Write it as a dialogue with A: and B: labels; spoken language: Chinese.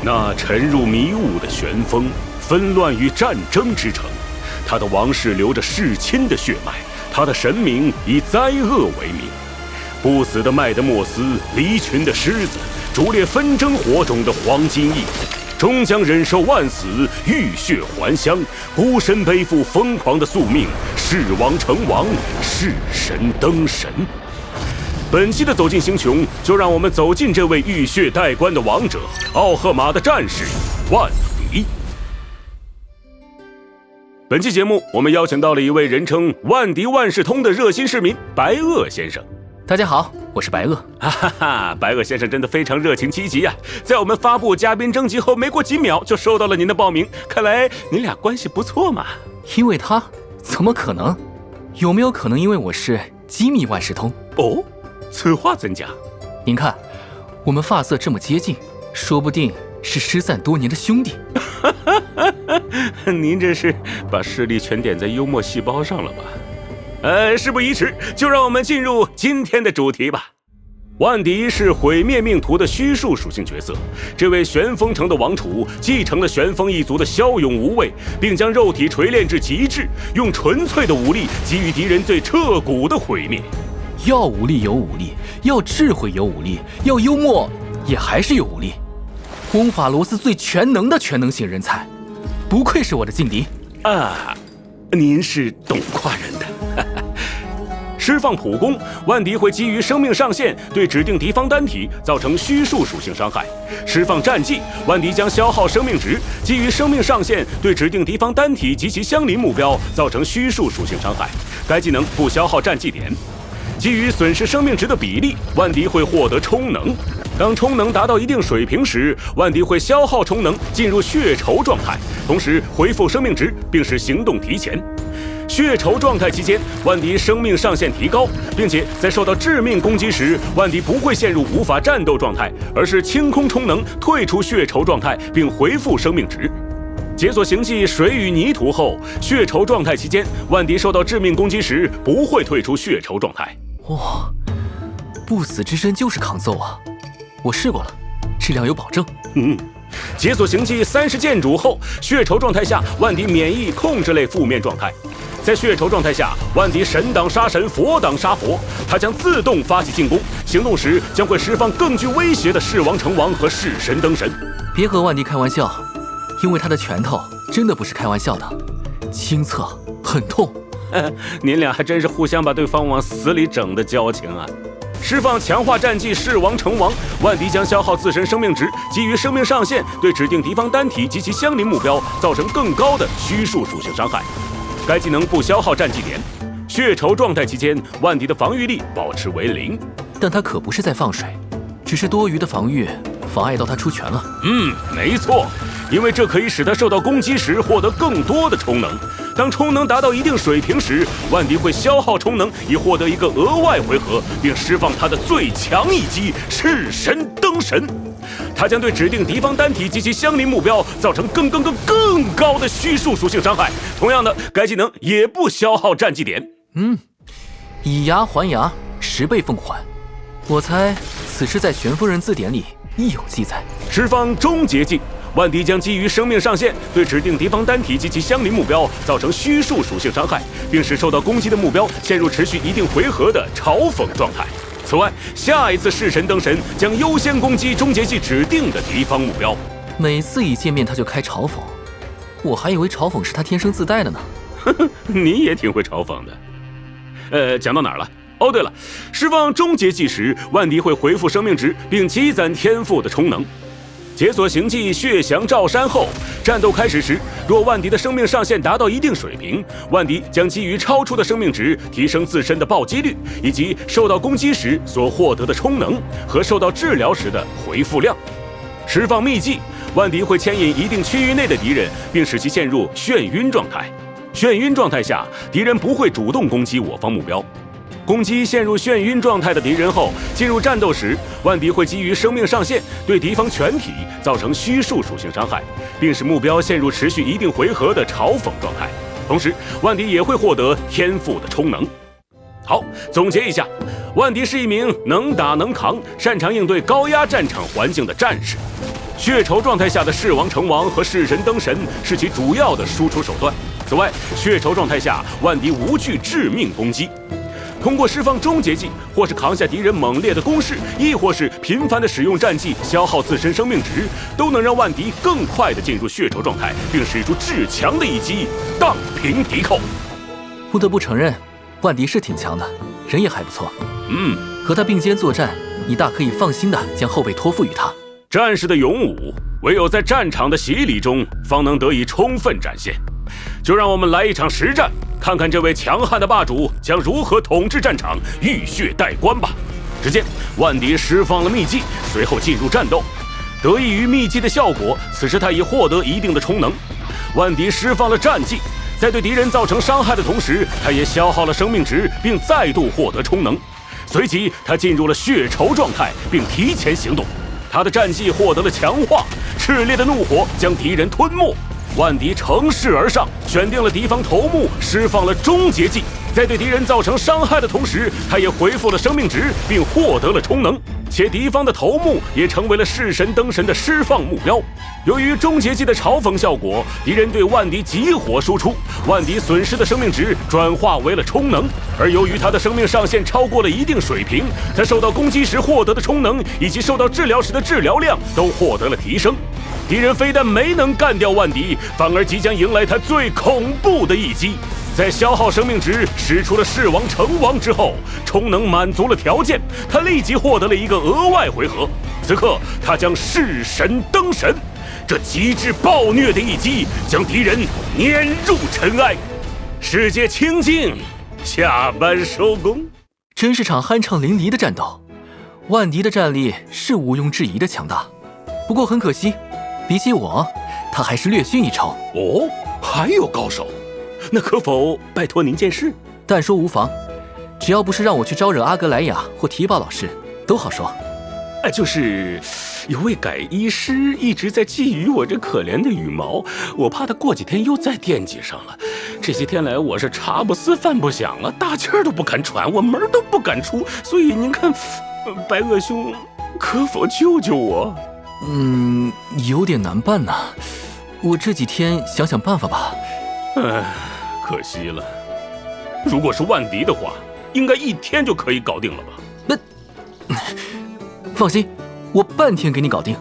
A: 那沉入迷雾的旋风，纷乱于战争之城。他的王室流着弑亲的血脉，他的神明以灾厄为名。不死的麦德莫斯，离群的狮子，逐猎纷争火种的黄金翼，终将忍受万死，浴血还乡。孤身背负疯狂的宿命，弑王成王，弑神登神。本期的走进星穹，就让我们走进这位浴血代官的王者——奥赫玛的战士万迪。本期节目，我们邀请到了一位人称万迪万事通的热心市民白垩先生。
B: 大家好，我是白垩。
A: 哈哈哈，白垩先生真的非常热情积极啊！在我们发布嘉宾征集后，没过几秒就收到了您的报名，看来您俩关系不错嘛。
B: 因为他？怎么可能？有没有可能因为我是机密万事通？
A: 哦，此话怎讲？
B: 您看，我们发色这么接近，说不定是失散多年的兄弟。
A: 您这是把势力全点在幽默细胞上了吧？事不宜迟，就让我们进入今天的主题吧。万迪是毁灭命途的虚数属性角色，这位旋风城的王储继承了旋风一族的骁勇无畏，并将肉体锤炼至极致，用纯粹的武力给予敌人最彻骨的毁灭。
B: 要武力有武力，要智慧有武力，要幽默也还是有武力。翁法罗斯最全能的全能型人才，不愧是我的劲敌
A: 啊！您是懂夸人的。释放普攻，万迪会基于生命上限对指定敌方单体造成虚数属性伤害。释放战技，万迪将消耗生命值，基于生命上限对指定敌方单体及其相邻目标造成虚数属性伤害。该技能不消耗战绩点。基于损失生命值的比例，万迪会获得充能。当充能达到一定水平时，万迪会消耗充能，进入血仇状态，同时恢复生命值，并使行动提前。血仇状态期间，万迪生命上限提高，并且在受到致命攻击时，万迪不会陷入无法战斗状态，而是清空充能，退出血仇状态，并恢复生命值。解锁行迹水与泥土后，血仇状态期间，万迪受到致命攻击时不会退出血仇状态。
B: 哇，不死之身就是抗揍啊！我试过了，质量有保证。
A: 解锁行迹30剑主后，血仇状态下，万迪免疫控制类负面状态。在血仇状态下，万迪神挡杀神，佛挡杀佛，他将自动发起进攻，行动时将会释放更具威胁的弑王成王和弑神登神。
B: 别和万迪开玩笑，因为他的拳头真的不是开玩笑的，清澈很痛。
A: 您俩还真是互相把对方往死里整的交情啊！释放强化战技弑王成王，万迪将消耗自身生命值，基于生命上限对指定敌方单体及其相邻目标造成更高的虚数属性伤害。该技能不消耗战绩点。血仇状态期间，万迪的防御力保持为0。
B: 但他可不是在放水，只是多余的防御妨碍到他出拳了。
A: 没错，因为这可以使他受到攻击时获得更多的充能。当充能达到一定水平时，万迪会消耗充能，以获得一个额外回合，并释放他的最强一击——弑神登神。他将对指定敌方单体及其相邻目标造成更高的虚数属性伤害。同样的，该技能也不消耗战绩点。
B: 以牙还牙，10倍奉还。我猜此事在旋风人字典里亦有记载。
A: 释放终结技，万迪将基于生命上限对指定敌方单体及其相邻目标造成虚数属性伤害，并使受到攻击的目标陷入持续一定回合的嘲讽状态。此外，下一次弑神登神将优先攻击终结技指定的敌方目标。
B: 每次一见面他就开嘲讽，我还以为嘲讽是他天生自带的呢。
A: 你也挺会嘲讽的。讲到哪儿了？哦，对了，释放终结技时，万迪会恢复生命值，并积攒天赋的充能。解锁行迹血降罩山后，战斗开始时，若万迪的生命上限达到一定水平，万迪将基于超出的生命值提升自身的暴击率，以及受到攻击时所获得的充能和受到治疗时的回复量。释放秘技，万迪会牵引一定区域内的敌人，并使其陷入眩晕状态。眩晕状态下，敌人不会主动攻击我方目标。攻击陷入眩晕状态的敌人后，进入战斗时，万迪会基于生命上限对敌方全体造成虚数属性伤害，并使目标陷入持续一定回合的嘲讽状态。同时，万迪也会获得天赋的充能。好，总结一下，万迪是一名能打能扛、擅长应对高压战场环境的战士。血稠状态下的弑王成王和弑神登神是其主要的输出手段。此外，血稠状态下，万敌无惧致命攻击。通过释放终结技，或是扛下敌人猛烈的攻势，亦或是频繁的使用战技消耗自身生命值，都能让万敌更快的进入血稠状态，并使出至强的一击，荡平敌寇。
B: 不得不承认，万敌是挺强的，人也还不错。和他并肩作战，你大可以放心的将后背托付于他。
A: 战士的勇武，唯有在战场的洗礼中，方能得以充分展现。就让我们来一场实战，看看这位强悍的霸主将如何统治战场，浴血待官吧。只见万敌释放了秘技，随后进入战斗。得益于秘技的效果，此时他已获得一定的充能。万敌释放了战技，在对敌人造成伤害的同时，他也消耗了生命值，并再度获得充能。随即，他进入了血稠状态，并提前行动。他的战技获得了强化，炽烈的怒火将敌人吞没。万敌乘势而上，选定了敌方头目，释放了终结技。在对敌人造成伤害的同时，他也恢复了生命值，并获得了充能。且敌方的头目也成为了弑神登神的释放目标。由于终结技的嘲讽效果，敌人对万敌集火输出，万敌损失的生命值转化为了充能。而由于他的生命上限超过了一定水平，他受到攻击时获得的充能以及受到治疗时的治疗量都获得了提升。敌人非但没能干掉万敌，反而即将迎来他最恐怖的一击。在消耗生命值使出了弑王成王之后，充能满足了条件，他立即获得了一个额外回合。此刻他将弑神登神，这极致暴虐的一击将敌人碾入尘埃。世界清净，下班收工。
B: 真是场酣畅淋漓的战斗，万敌的战力是毋庸置疑的强大，不过很可惜，比起我，他还是略逊一筹。
A: 哦，还有高手？那可否拜托您件事？
B: 但说无妨，只要不是让我去招惹阿格莱雅或提宝老师，都好说。
A: 就是有位改医师一直在觊觎我这可怜的羽毛，我怕他过几天又再惦记上了。这些天来我是茶不思饭不想啊，大气儿都不敢喘，我门都不敢出。所以您看，白恶兄可否救救我？
B: 有点难办呐，我这几天想想办法吧。
A: 可惜了。如果是万敌的话，应该1天就可以搞定了吧？
B: 放心，我半天给你搞定。